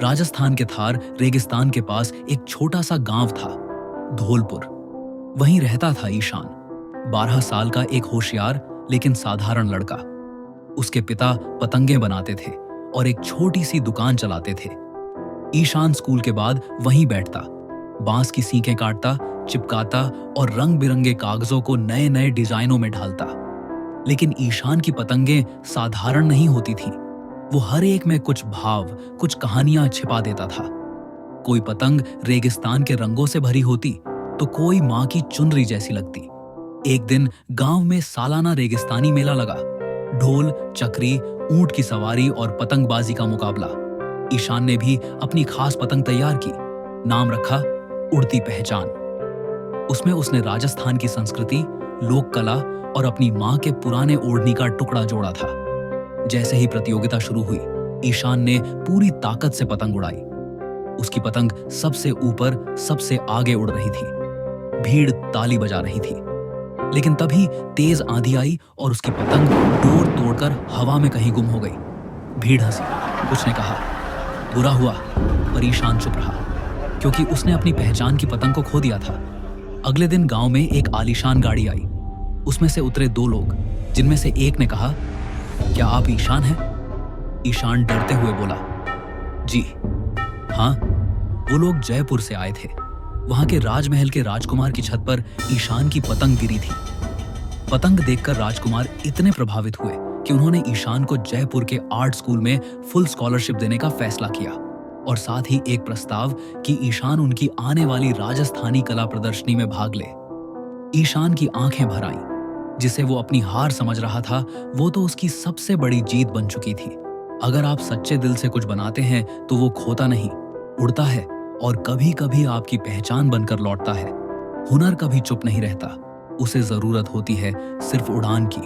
राजस्थान के थार रेगिस्तान के पास एक छोटा सा गांव था, धौलपुर। वहीं रहता था ईशान, 12 साल का एक होशियार लेकिन साधारण लड़का। उसके पिता पतंगे बनाते थे और एक छोटी सी दुकान चलाते थे। ईशान स्कूल के बाद वहीं बैठता, बांस की सीखें काटता, चिपकाता और रंग बिरंगे कागजों को नए नए डिजाइनों में ढालता। लेकिन ईशान की पतंगें साधारण नहीं होती थीं। वो हर एक में कुछ भाव, कुछ कहानियां छिपा देता था। कोई पतंग रेगिस्तान के रंगों से भरी होती तो कोई मां की चुनरी जैसी लगती। एक दिन गांव में सालाना रेगिस्तानी मेला लगा। ढोल, चक्री, ऊंट की सवारी और पतंगबाजी का मुकाबला। ईशान ने भी अपनी खास पतंग तैयार की। नाम रखा उड़ती पहचान। उसमें उसने राजस्थान की संस्कृति, लोक कला और अपनी मां के पुराने ओढ़नी का टुकड़ा जोड़ा था। जैसे ही प्रतियोगिता शुरू हुई, ईशान ने पूरी ताकत से पतंग उड़ाई। उसकी पतंग सबसे ऊपर, सबसे आगे उड़ रही थी। भीड़ ताली बजा रही थी। लेकिन तभी तेज आंधी आई और उसकी पतंग डोर तोड़कर हवा में कहीं गुम हो गई। भीड़ हंसी, कुछ ने कहा बुरा हुआ, पर ईशान चुप रहा, क्योंकि उसने अपनी पहचान की पतंग को खो दिया था। अगले दिन गांव में एक आलीशान गाड़ी आई। उसमें से उतरे 2 लोग, जिनमें से एक ने कहा, क्या आप ईशान हैं? ईशान डरते हुए बोला, जी हाँ। वो लोग जयपुर से आए थे। वहां के राजमहल के राजकुमार की छत पर ईशान की पतंग गिरी थी। पतंग देखकर राजकुमार इतने प्रभावित हुए कि उन्होंने ईशान को जयपुर के आर्ट स्कूल में फुल स्कॉलरशिप देने का फैसला किया और साथ ही एक प्रस्ताव कि ईशान उनकी आने वाली राजस्थानी कला प्रदर्शनी में भाग ले। ईशान की आंखें भर आईं। जिसे वो अपनी हार समझ रहा था, वो तो उसकी सबसे बड़ी जीत बन चुकी थी। अगर आप सच्चे दिल से कुछ बनाते हैं तो वो खोता नहीं, उड़ता है और कभी कभी आपकी पहचान बनकर लौटता है। हुनर कभी चुप नहीं रहता, उसे जरूरत होती है सिर्फ उड़ान की।